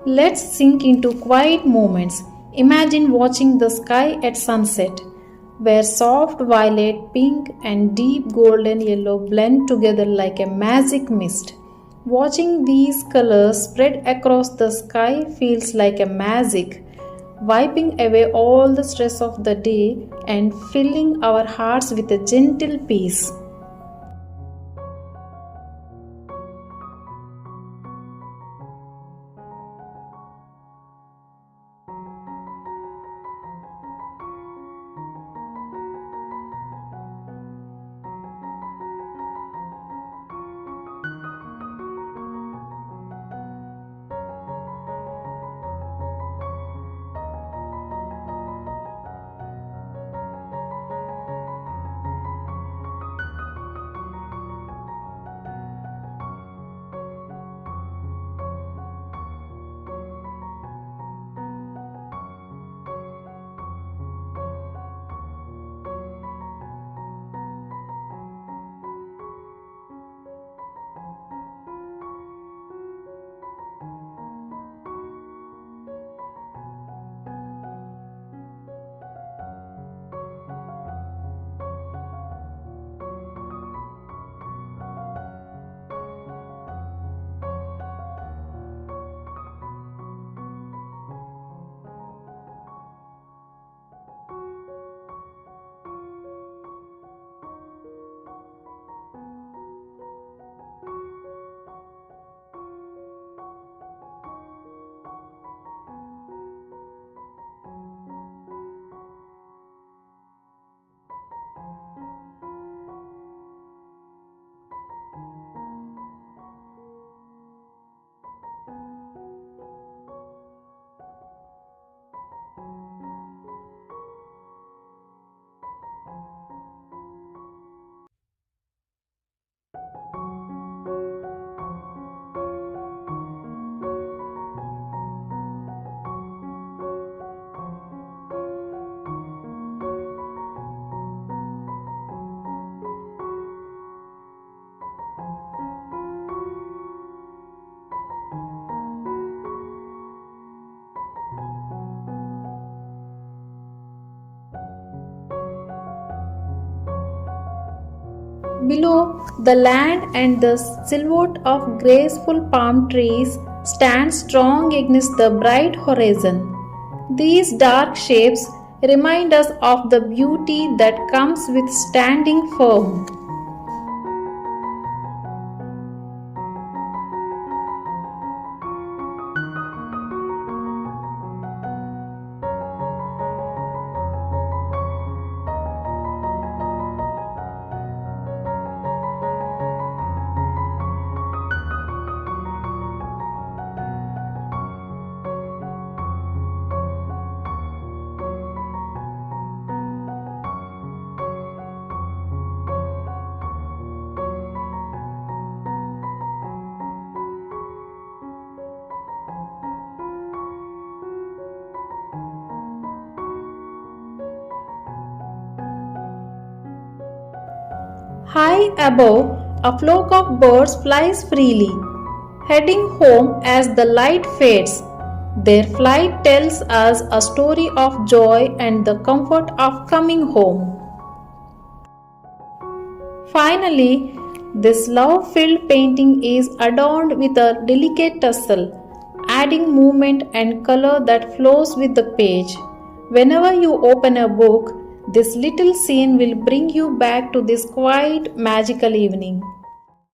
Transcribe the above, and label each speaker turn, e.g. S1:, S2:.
S1: Let's sink into quiet moments. Imagine watching the sky at sunset, where soft violet, pink, and deep golden yellow blend together like a magic mist. Watching these colors spread across the sky feels like a magic, wiping away all the stress of the day and filling our hearts with a gentle peace. Below, the land and the silhouette of graceful palm trees stand strong against the bright horizon. These dark shapes remind us of the beauty that comes with standing firm. High above, a flock of birds flies freely, heading home as the light fades. Their flight tells us a story of joy and the comfort of coming home. Finally, this love-filled painting is adorned with a delicate tassel, adding movement and color that flows with the page. Whenever you open a book, this little scene will bring you back to this quiet, magical evening.